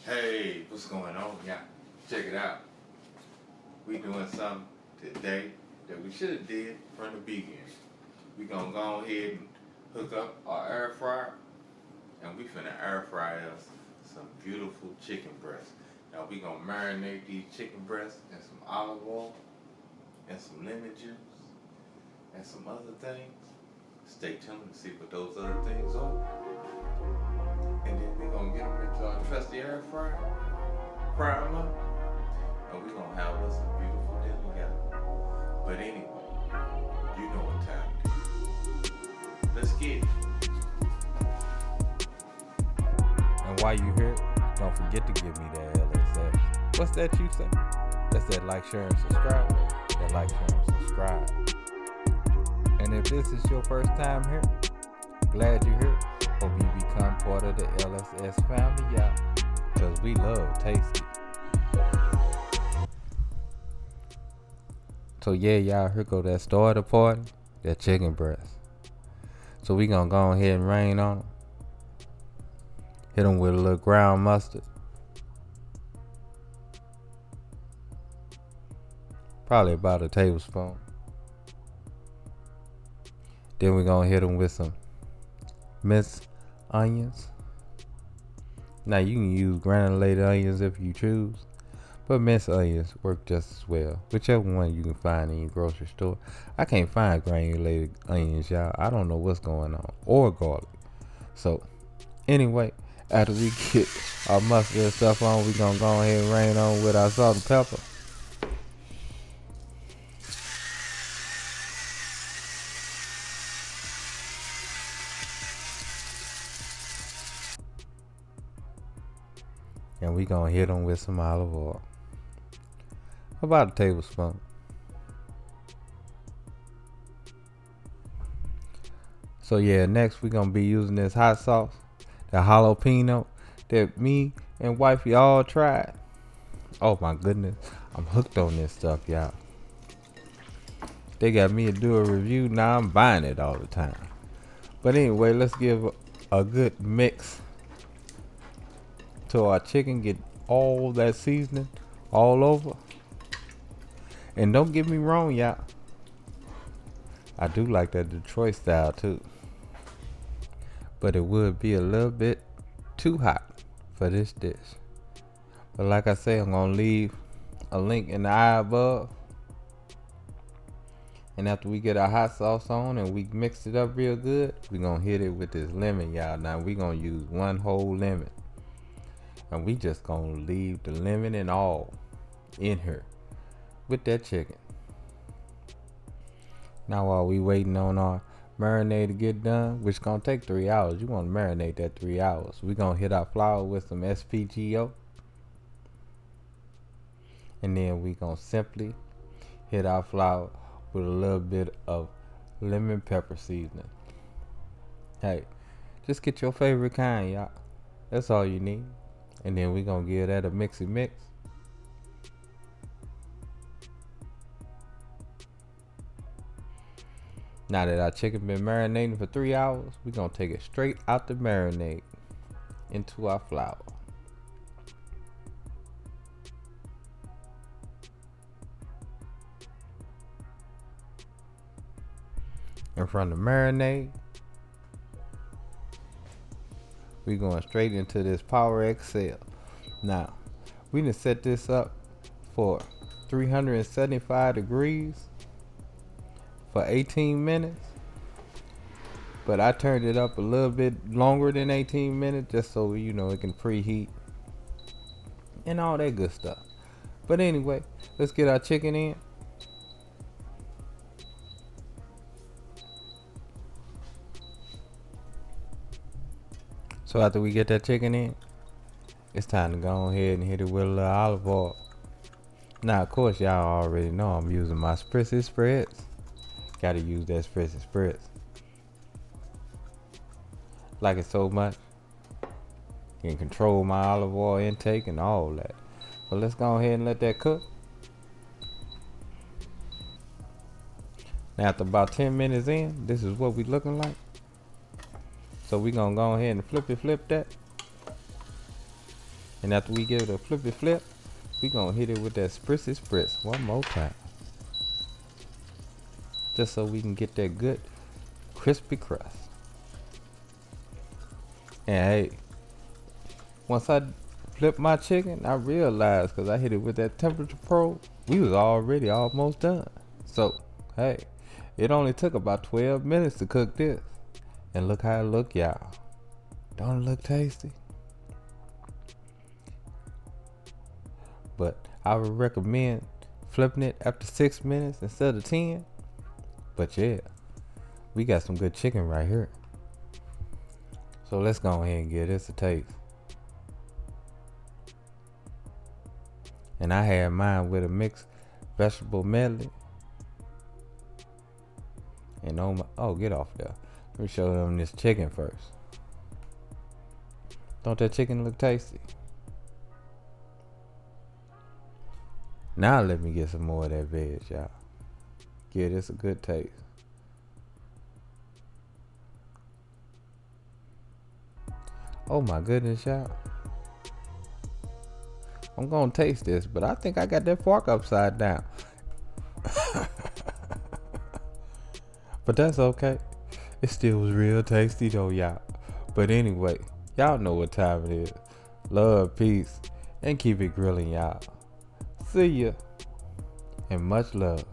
Hey, what's going on? Yeah, check it out. We doing something today that we should have did from the beginning. We gonna go ahead and hook up our air fryer, and we finna air fry us some beautiful chicken breasts. Now we gonna marinate these chicken breasts in some olive oil and some lemon juice and some other things. Stay tuned to see what those other things are. And then we gonna get them into our trusty air fryer, fry them up, and we gonna have us a beautiful dinner together. But anyway, you know what time it is. Let's get it. And while you here, don't forget to give me that LSS. What's that you say? That's that like, share, and subscribe. That like, share, and subscribe. And if this is your first time here, glad you're here. Hope you become part of the LSS family, y'all. Because we love tasty. So yeah, y'all, here go that starter party, that chicken breast. So we gonna go ahead and rain on them. Hit them with a little ground mustard. Probably about a tablespoon. Then we're gonna hit them with some minced onions. Now you can use granulated onions if you choose, but minced onions work just as well. Whichever one you can find in your grocery store. I can't find granulated onions, y'all. I don't know what's going on. Or garlic. So anyway, after we get our mustard and stuff on, we gonna go ahead and rain on with our salt and pepper. And we gonna hit them with some olive oil. About a tablespoon. So yeah, next we gonna be using this hot sauce, the jalapeno that me and wifey all tried. Oh my goodness, I'm hooked on this stuff, y'all. They got me to do a review, now I'm buying it all the time. But anyway, let's give a good mix to our chicken, get all that seasoning all over. And don't get me wrong, y'all, I do like that Detroit style too, but it would be a little bit too hot for this dish. But like I say, I'm gonna leave a link in the eye above. And after we get our hot sauce on and we mix it up real good, we gonna hit it with this lemon, y'all. Now we gonna use one whole lemon, and we just gonna leave the lemon and all in here with that chicken. Now while we waiting on our marinade to get done, which gonna take 3 hours, you wanna marinate that 3 hours. We gonna hit our flour with some SPGO, and then we gonna simply hit our flour with a little bit of lemon pepper seasoning. Hey, just get your favorite kind, y'all. That's all you need. And then we gonna give that a mixy mix. Now that our chicken been marinating for 3 hours, we gonna take it straight out the marinade into our flour. And from the marinade, we going straight into this Power XL. Now, we done set this up for 375 degrees for 18 minutes. But I turned it up a little bit longer than 18 minutes just so you know it can preheat and all that good stuff. But anyway, let's get our chicken in. So after we get that chicken in, it's time to go ahead and hit it with a little olive oil. Now, of course, y'all already know I'm using my spritzy spreads. Gotta use that spritzy spreads. Like it so much. You can control my olive oil intake and all that. But let's go ahead and let that cook. Now, after about 10 minutes in, this is what we looking like. So we gonna go ahead and flip that. And after we give it a flippy flip, we gonna hit it with that spritzy spritz one more time. Just so we can get that good crispy crust. And hey, once I flipped my chicken, I realized, because I hit it with that temperature probe, we was already almost done. So, hey, it only took about 12 minutes to cook this. And look how it look, y'all. Don't it look tasty? But I would recommend flipping it after 6 minutes instead of 10. But yeah, we got some good chicken right here. So let's go ahead and give this a taste. And I had mine with a mixed vegetable medley. And get off there. Let me show them this chicken first. Don't that chicken look tasty? Now let me get some more of that veg, y'all. Give this a good taste. Oh my goodness, y'all. I'm gonna taste this, but I think I got that fork upside down. But that's okay. It still was real tasty though, y'all. But anyway, y'all know what time it is. Love, peace, and keep it grilling, y'all. See ya, and much love.